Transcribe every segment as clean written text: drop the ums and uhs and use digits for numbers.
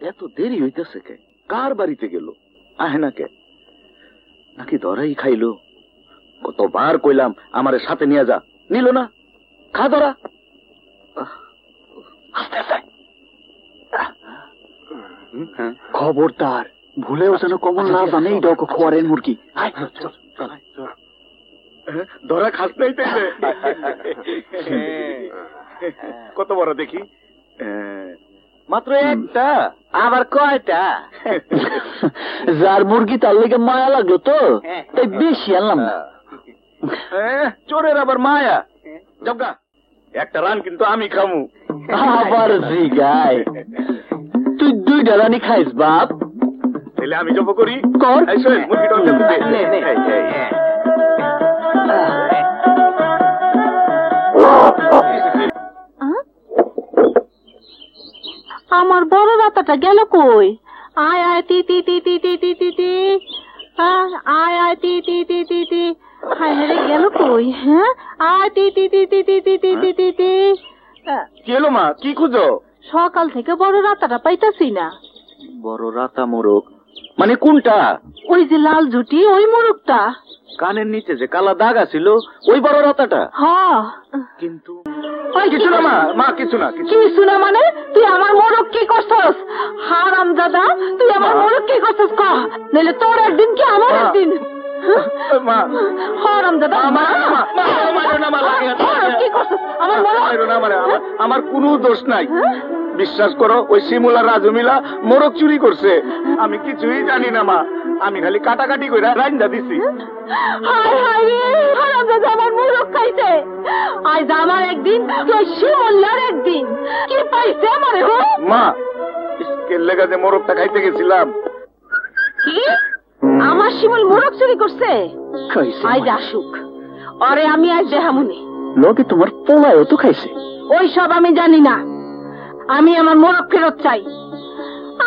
এত দেরি হইতেছে কে? কার বাড়িতে গেল? আহে না কে? নাকি ধরাই খাইলো? কতবার কইলাম আমারে সাথে নিয়ে যা, নিল না। খা ধরা। খবরদার, ভুলেও যেন কমল না জানে এই ডক খোয়ারের মুরগি। ধরা খাস নাই তাইলে? কত বড় দেখি? মাত্র একটা। আবার কয়টা? যার মুরগি তার লেগে মায়া লাগলো তো, তাই বেশি আনলাম না। চোরের আবার মায়া? জগা, একটা রান কিন্তু আমি খামু। আবার জিগায়, তুই 2টা রানি খাইস বাপ? তাহলে আমি জব করি। কর। আমার বড় রাতাটা গেল কই? আয় আয় তি তি তি তি তি তি তি তি, আয় আয় তি তি তি তি তি। হায় রে, গেল কই? হ্যাঁ, আয় তি তি তি তি তি তি তি তি তি তি। কি হলো মা, কি খুঁজো? সকাল থেকে বড় রাতাটা পাইতাছি না। বড় রাতা মোরগ মানে কোনটা? ওই যে লাল ঝুটি, ওই মোরগটা। কানের নিচে যে কালা দাগ আছিল, ওই বড় রাতাটা? হ্যাঁ, কিন্তু কিছু না মা, মা কিছু না। কিছু না মানে? তুই আমার মোরগ কি করছস? হারামজাদা, তুই আমার মোরগ কি করছস? কহ, নইলে তোর একদিন কি আমার একদিন। মা, হারামজাদা, কি করছস আমার মোরগ? আমার কোনো দোষ নাই। বিশ্বাস করো, ওই শিমুলা রাজু মিলা মোরগ চুরি করছে। আমি কিছুই জানি না মা, আমি খালি কাটাকাটি করে রাইন্দা দিছি। হায় হায় রে, হারামজাদা আমার মোরগ খাইছে। আজ আমার একদিন, তুই শিমুলার একদিন। কি পাইছে আমারে? মা, স্কেল লেগা যে মোরগটা খাইতে গেছিলাম। কি? আমার শিমুল মোরগ চুরি করছে? আজ আসুক, আরে আমি আজ দেহামুনি। লোকে তোমার পোলায়ও তো খাইছে। ওই সব আমি জানি না, আমি আমার মোরগ ফেরত চাই।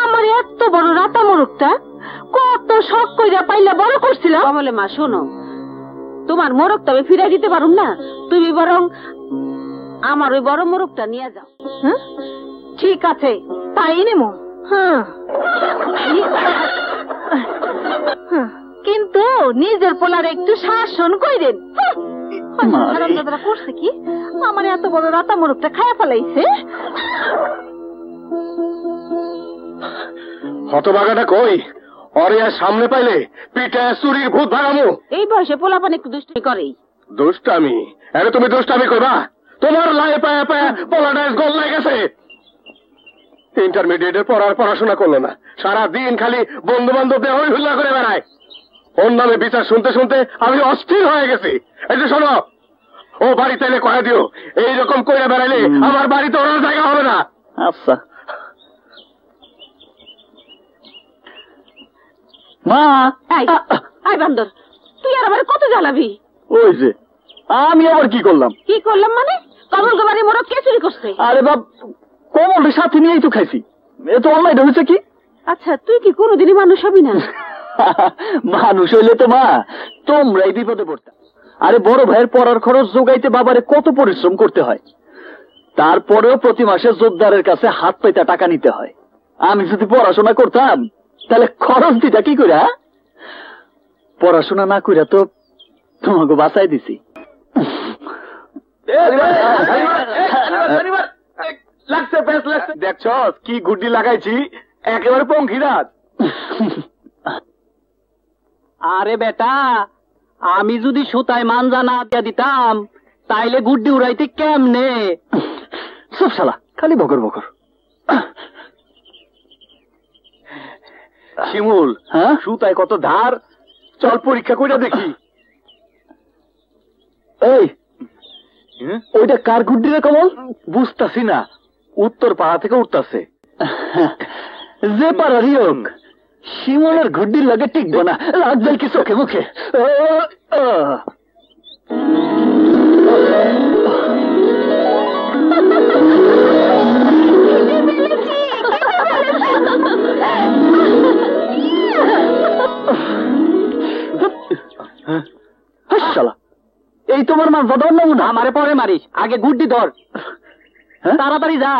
আমার এত বড় রাতা মোরগটা কত শখ কইরা পাইলা বড় করছিলাম। বলে মা, শোনো, তোমার মোরগ তবে ফিরাই দিতে পারুম না, তুমি বরং আমার ওই বড় মোরগটা নিয়ে যাও। হ্যাঁ, ঠিক আছে, তাই নেমো। হ্যাঁ, কিন্তু নিজের পোলার একটু শাসন কইরেন। করছে কি, আমার এত বড় রাতা মোরগটা খায়া ফেলাইছে। হতভাগাটা কই? অরে আর সামনে পাইলে পিঠে চুরির ভূত ভাগামু। এই বয়সে পোলাপান একটু দুষ্টি করেই। দুষ্টামি? আরে তুমি দুষ্টামি করবা? তোমার লাই পায়া পায়া পোলাটা গোল লাগেছে। ইন্টারমিডিয়েটের পড়াশোনা করলো না, সারাদিন খালি বন্ধু বান্ধব হই হুল্লা করে বেড়ায়। ওর নামে বিচার শুনতে শুনতে আমি অস্থির হয়ে গেছি। এই যে শোনো, ও বাড়িতে এলে কয়ে দিও, এইরকম কইরা বেড়াইলে আমার বাড়িতে ওর জায়গা হবে না। আচ্ছা মা। আই বান্দর, তুই আর আমার কত জ্বালাবি? ওই যে আমি আবার কি করলাম? কি করলাম মানে? কমল গোবারে মোরগ কে চুরি করছে? আরে বাপ, কমলের সাথে নিয়েই তো খাইছি। এ তো অনলাইন হয়েছে কি? আচ্ছা, তুই কি কোনোদিনই মানুষ হবি না? মানুষ হইলে তো মা তোমরাই বিপদে পড়তা। আরে বড় ভাইয়ের পড়ার খরচ যোগাইতে বাবারে কত পরিশ্রম করতে হয়, তারপরেও প্রতি মাসে জোরদারের কাছে হাত পাইতা টাকা নিতে হয়। আমি যদি পড়াশোনা করতাম তাহলে খরচ দিতা কি করে? পড়াশোনা না কইরা তো তোমাকে বাঁচাই দিছি। দেখছ কি গুড্ডি লাগাইছি, একেবারে পঙ্খিরাজ। আরে বেটা, আমি যদি সুতায় মানজা না দিয়া দিতাম তাইলে গুড্ডি উড়াইতে কেমনে? সব শালা খালি বকর বকর। শিমুল, হ্যাঁ, সুতায় কত ধার, চল পরীক্ষা করে দেখি। এই, ওইটা কার গুড্ডি রে কমল? বুঝতাছি না, উত্তর পাড়া থেকে উঠতাছে। যে পাড়ারই হোক, শিমুলের গুড্ডির লাগে টিকবো না, লাগবে কি চোখে মুখে। এই তোমার মাথা ধর না আমারে পরে মারিস, আগে গুড্ডি ধর। তাড়াতাড়ি যা।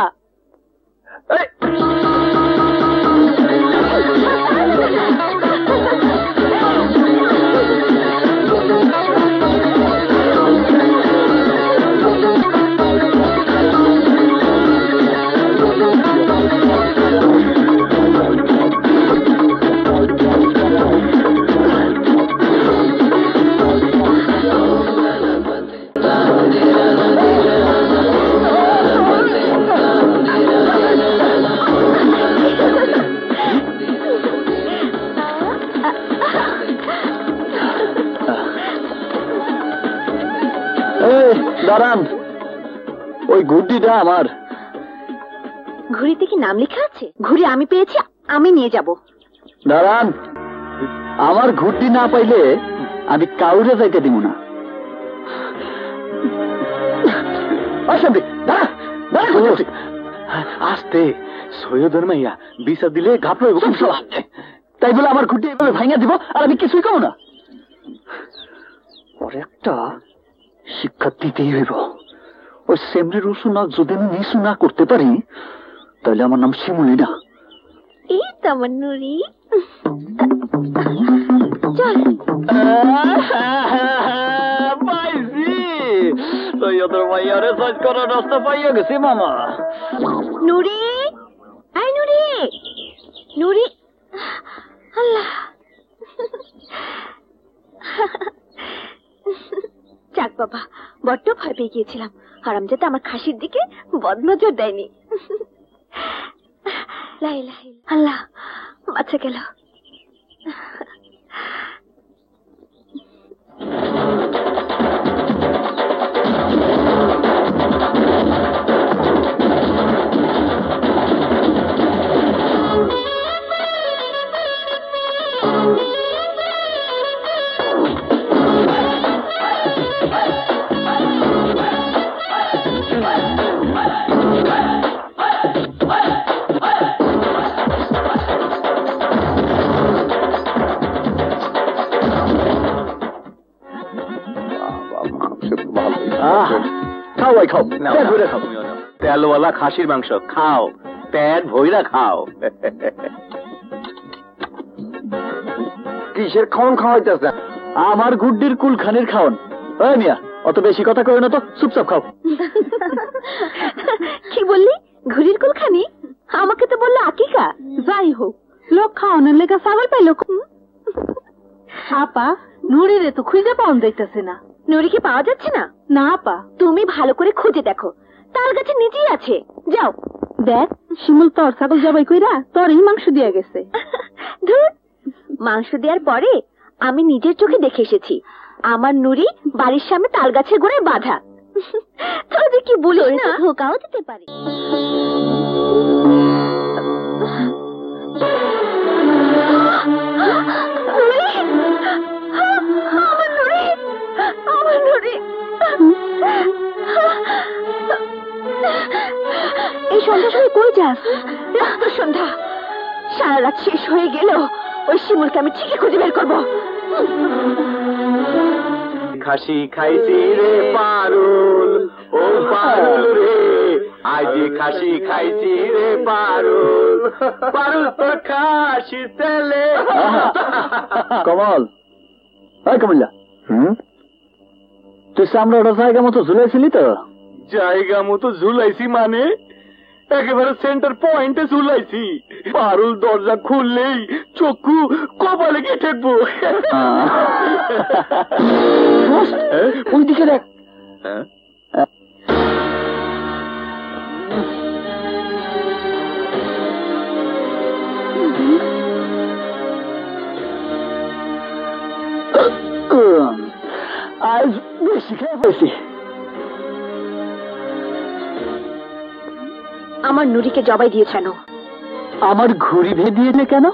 দাঁড়ান, ওই ঘুড়িটা আমার। ঘুড়িতে কি নাম লেখা আছে? ঘুড়ি আমি পেয়েছি, আমি নিয়ে যাব। দাঁড়ান, আমার ঘুড়ি না পাইলে আমি কাউরে যাইতে দিব না। আস্তে, সৈয়দের মাইয়া বিচার দিলে ঘাপড়ে তাই বলে আমার ঘুড়ি এভাবে ভাঙা দিব আর আমি কিছুই কম না। পরে একটা শিক্ষা দিতেই হইব। ওই সেমরির উসুনা যদি আমি নিশু না করতে পারি তাহলে আমার নাম শিমুলি না। এই তো আমার নুরি। চল। পাইছি, সৈয়দের মাইয়ারে সাজ করার রাস্তা পাইয়া গেছি মামা। নুরি, আই নুরি, নুরি। আল্লাহ, যাক বাবা, বড্ড ভয় পেয়ে গিয়েছিলাম। হারামজাদা আমার খাসির দিকে বদনজর দেয়নি। লা ইলাহা ইল্লাল্লাহ, আল্লাহ বাঁচা গেল। খাও ভাই, খাও, খাও। তেলওয়ালা খাসির মাংস খাও, পেট ভইরা খাও। কিসের খাওন খাওয়াইতেছে? আমার গুড্ডির কুলখানির খাওন। ওই মিয়া, অত বেশি কথা কই না তো, চুপচাপ খাও। কি বললি? ঘুড়ির কুলখানি? আমাকে তো বললো আকিকা। যাই হোক, লোক খাওয়ানোর লেগে ছাগল পাইল। আপা, নুরিরে তো খুঁজে পাওয়া যাইতেছে না। নুরি কি পাওয়া যাচ্ছে না? না আপা, তুমি ভালো করে খুঁজে দেখো, তার কাছে নিজেই আছে। যাও দেখ, শিমুল তোর ছাগল জবাই কইরা তোরই মাংস দিয়া গেছে। ধুর, মাংস দেওয়ার পরে আমি নিজের চোখে দেখে এসেছি আমার নুরি বাড়ির সামনে তাল গাছের গোড়ায় বাঁধা। তোরা যে কি বলিস না, ধোকাও দিতে পারে। এই সন্ধ্যা সময় কই যাস? রাত সন্ধ্যা, সারা রাত শেষ হয়ে গেল, ওই শিমুলকে আমি ঠিকই খুঁজে বের করবো। খাসি খাইছি রে পারুল, ও পারুল রে, আজ খাসি খাইছি রে পারুল, পারুল তোর খাসি তেলে। কমল, ওই কমল্লা, তুই সামনে জায়গা মতো ঝুলাইছিলি তো? জায়গা মতো ঝুলাইছি মানে একেবারে সেন্টার পয়েন্টে ঝুলাইছি। পারুল দরজা খুললেই চক্ষু কপালে গিয়ে ঠেকবো। ওই দিকে দেখ। আজ বেশি খেয়ে ফেলছি। আমার নুরিকে জবাই দিয়েছেন। আমার ঘুড়ি ভেদিয়েছে কেন?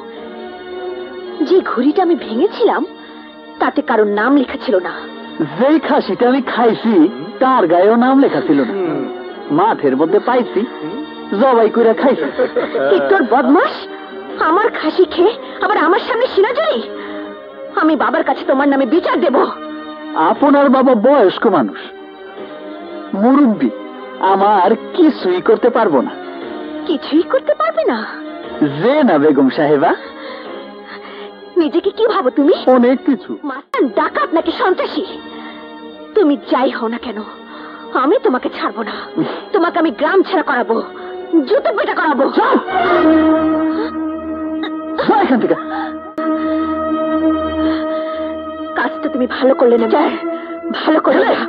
যে ঘুড়িটা আমি ভেঙেছিলাম তাতে কারোর নাম লেখা ছিল না। যেই খাসিটা আমি খাইছি তার গায়েও নাম লেখা ছিল না। মাঠের মধ্যে পাইছি, জবাই করে খাইছি। তোর বদমাস, আমার খাসি খেয়ে আবার আমার সামনে সিনাজুরি। আমি বাবার কাছে তোমার নামে বিচার দেব। আপনার বাবা বয়স্ক মানুষ, মুরব্বী, আমার কিছুই করতে পারবো না। কিছুই করতে পারবে না? যে না বেগম সাহেবা। নিজেকে কি ভাবো তুমি? অনেক কিছু। মাস্তান, ডাকাত নাকি সন্ত্রাসী? তুমি যাই হও না কেন, আমি তোমাকে ছাড়বো না। তোমাকে আমি গ্রাম ছেড়া করাবো, জুতো পেটা করাবো। এখান থেকে কাজটা তুমি ভালো করলে না, ভালো করলে না।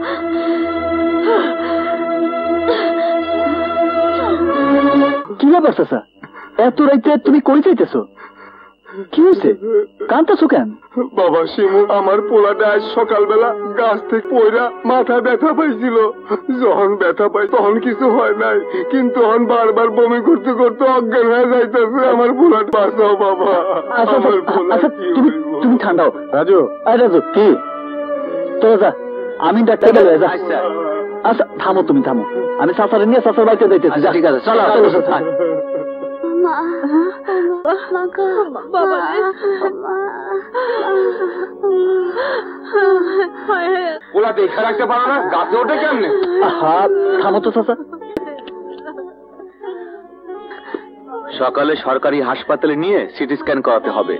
কি ব্যাপার চাচা, এত রাইতে তুমি কই যাইতেছো? কি হয়েছে, কাঁদতেছো কেন? বাবা শিমু, আমার পোলাটা আজ সকালবেলা গাছ থেকে পয়রা মাথা ব্যথা পাইছিল। যখন ব্যথা পাই তখন কিছু হয় নাই, কিন্তু তখন বারবার বমি করতে করতে অজ্ঞান হয়ে যাইতেছে। আমার পোলাটা বাঁচাও বাবা। আচ্ছা আমার পোলা আচ্ছা, কি তুমি হইব? তুমি ঠান্ডা হও। রাজু, রাজু কি তো যা, আমি ডাক্তার গেলে যা। আচ্ছা থামো, তুমি থামো, আমি চাচারে নিয়ে চাচার বাড়িতে যাইতেছি। ঠিক আছে, চলো চলো। পোলা দেখে রাখতে পারো না, গাছে ওঠে কেমনে? থামো তো চাচা। সকালে সরকারি হাসপাতালে নিয়ে সিটি স্ক্যান করাতে হবে।